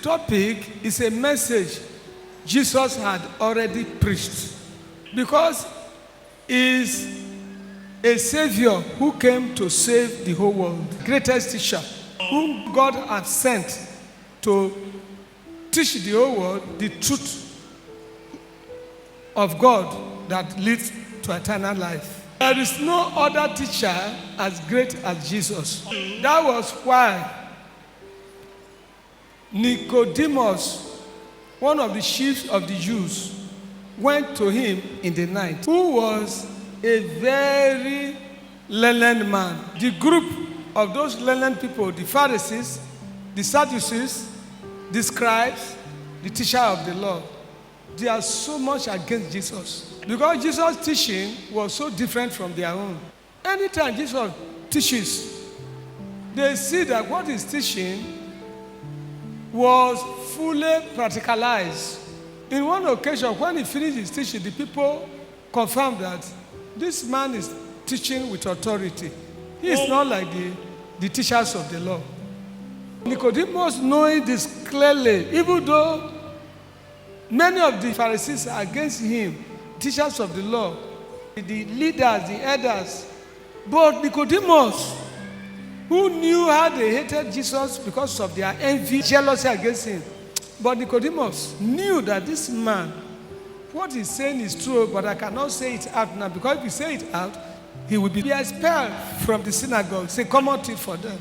topic is a message Jesus had already preached, because he is a savior who came to save the whole world, greatest teacher whom God had sent to teach the whole world the truth of God that leads to eternal life. There is no other teacher as great as Jesus. That was why Nicodemus, one of the chiefs of the Jews, went to him in the night, who was a very learned man. The group of those learned people, the Pharisees, the Sadducees, the scribes, the teacher of the law, they are so much against Jesus, because Jesus' teaching was so different from their own. Anytime Jesus teaches, they see that what he's teaching was fully practicalized. In one occasion, when he finished his teaching, the people confirmed that this man is teaching with authority. He is not like the teachers of the law. Nicodemus, knowing this clearly, even though many of the Pharisees are against him, teachers of the law, the leaders, the elders, but Nicodemus, who knew how they hated Jesus because of their envy, jealousy against him. But Nicodemus knew that this man, what he's saying is true, but I cannot say it out now, because if you say it out, he will be expelled from the synagogue. It's a common thing for them.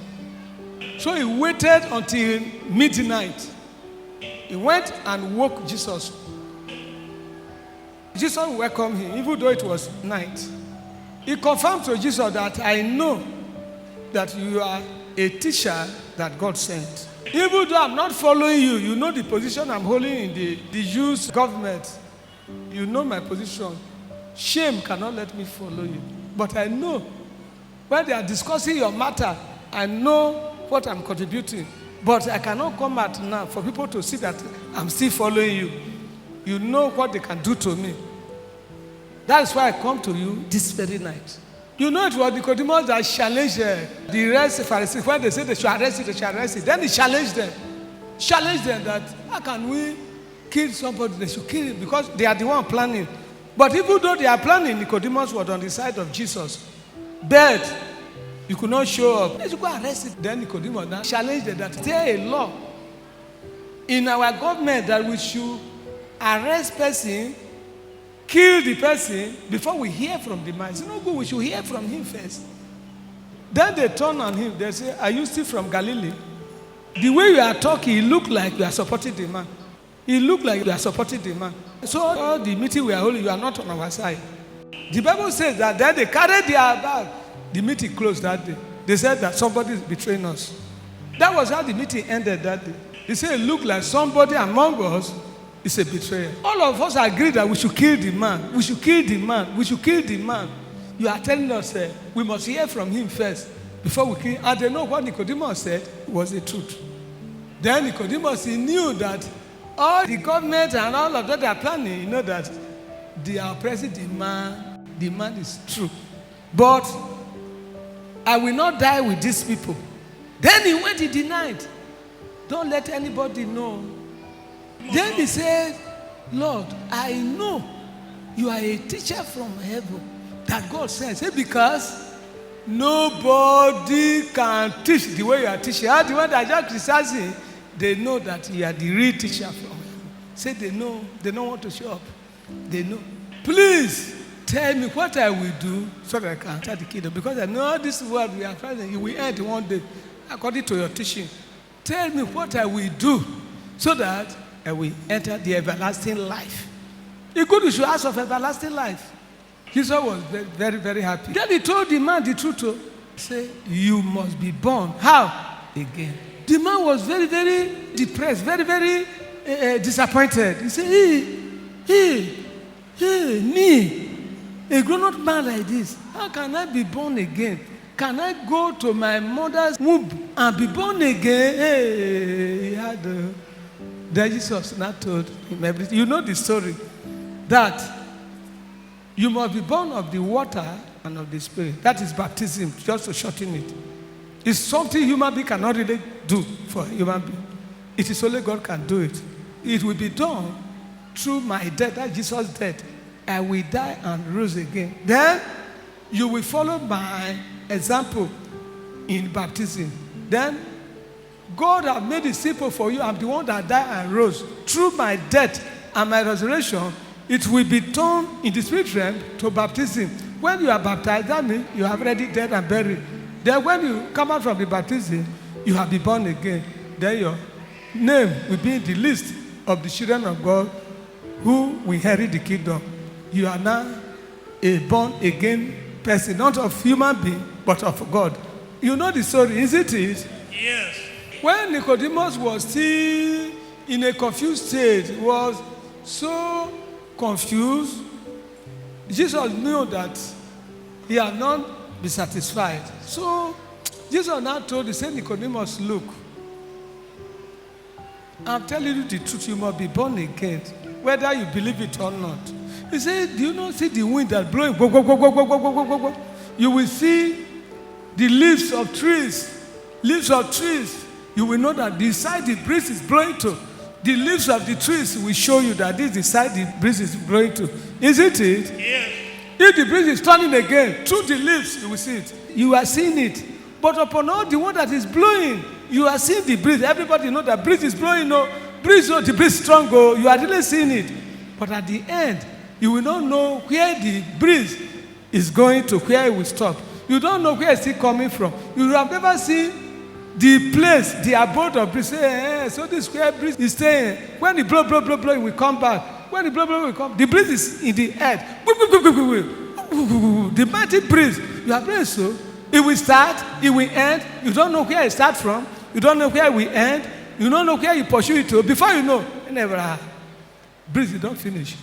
So he waited until midnight. He went and woke Jesus. Jesus welcomed him, even though it was night. He confirmed to Jesus that I know that you are a teacher that God sent. Even though I'm not following you, you know the position I'm holding in the Jews government. You know my position. Shame cannot let me follow you. But I know when they are discussing your matter, I know what I'm contributing. But I cannot come out now for people to see that I'm still following you. You know what they can do to me. That's why I come to you this very night. You know, it was Nicodemus that challenged the rest of the Pharisees. When they said they should arrest it, they should arrest it. Then he challenged them. Challenged them that, how can we kill somebody? They should kill him, because they are the one planning. But even though they are planning, Nicodemus was on the side of Jesus. But you could not show up. They should go arrest it. Then Nicodemus now challenged them that there is a law in our government that we should arrest person, kill the person before we hear from the man. It's not good. We should hear from him first. Then they turn on him. They say, are you still from Galilee? The way you are talking, it look like you are supporting the man. It look like you are supporting the man. So all the meeting we are holding, you are not on our side. The Bible says that then they carried their bag. The meeting closed that day. They said that somebody is betraying us. That was how the meeting ended that day. They said it looked like somebody among us is a betrayer. All of us agreed that we should kill the man. We should kill the man. We should kill the man. You are telling us we must hear from him first before we kill him. And they know what Nicodemus said was the truth. Then Nicodemus, he knew that all the government and all of that they are planning, you know that they are oppressing the man. The man is true. But I will not die with these people. Then he went, he denied. Don't let anybody know. Then he said, Lord, I know you are a teacher from heaven that God sent. Say, because nobody can teach the way you are teaching. How the one that just criticizing, they know that you are the real teacher from heaven. Say they know, they don't want to show up. They know. Please tell me what I will do so that I can enter the kingdom. Because I know this world we are fighting, you will end one day according to your teaching. Tell me what I will do so that I will enter the everlasting life. It's good we should ask of everlasting life. Jesus was very, very, very happy. Then he told the man the truth. Say, you must be born. How? Again. The man was very, very depressed, very, very disappointed. He said, me, a grown-up man like this, how can I be born again? Can I go to my mother's womb and be born again? Hey, he had then Jesus now told him everything. You know the story. That you must be born of the water and of the Spirit. That is baptism, just to shorten it. It's something human being cannot really do for a human being. It is only God can do it. It will be done through my death, that Jesus' death. I will die and rose again. Then you will follow my example in baptism. Then God has made it simple for you. I'm the one that died and rose. Through my death and my resurrection, it will be turned in the spirit realm to baptism. When you are baptized, that means you have already dead and buried. Then when you come out from the baptism, you have been born again. Then your name will be in the list of the children of God who will inherit the kingdom. You are now a born again person, not of human being, but of God. You know the story, isn't it? Yes. When Nicodemus was still in a confused state, he was so confused, Jesus knew that he had not been satisfied. So Jesus now told him, say, Nicodemus, look, I'm telling you the truth, you must be born again, whether you believe it or not. He said, do you not see the wind that blowing? Go, go, go, go, go, go, go, go, go, go. You will see the leaves of trees. Leaves of trees. You will know that the side the breeze is blowing to. The leaves of the trees will show you that this is the side the breeze is blowing to. Isn't it? Yes. If the breeze is turning again, through the leaves, you will see it. You are seeing it. But upon all the one that is blowing, you are seeing the breeze. Everybody knows that breeze is blowing. No, breeze, no, the breeze is strong. Oh, you are really seeing it. But at the end, you will not know where the breeze is going to, where it will stop. You don't know where it's coming from. You have never seen the place, the abode of breeze. Say, so this where breeze is staying. When the blow, blow, blow, blow, it will come back. When the blow, blow, will come, the breeze is in the air. The mighty breeze. You are praying so. It will start, it will end. You don't know where it starts from. You don't know where it will end. You don't know where you pursue it to. Before you know, you never have. Breeze, you don't finish.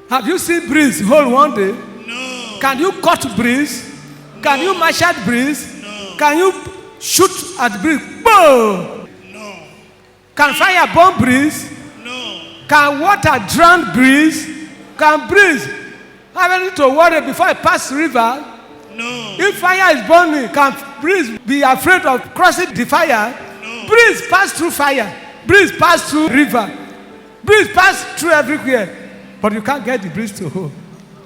Have you seen breeze hold one day? No. Can you cut breeze? Can you mash at breeze? No. Can you shoot at breeze? Boom! No. Can fire burn breeze? No. Can water drown breeze? Can breeze have anything to worry before it pass river? No. If fire is burning, can breeze be afraid of crossing the fire? No. Breeze pass through fire. Breeze pass through river. Breeze pass through everywhere. But you can't get the breeze to hold.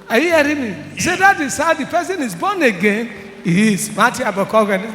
Are you hearing me? Yeah. Say that is how the person is born again. He is. Matthew Abakogan.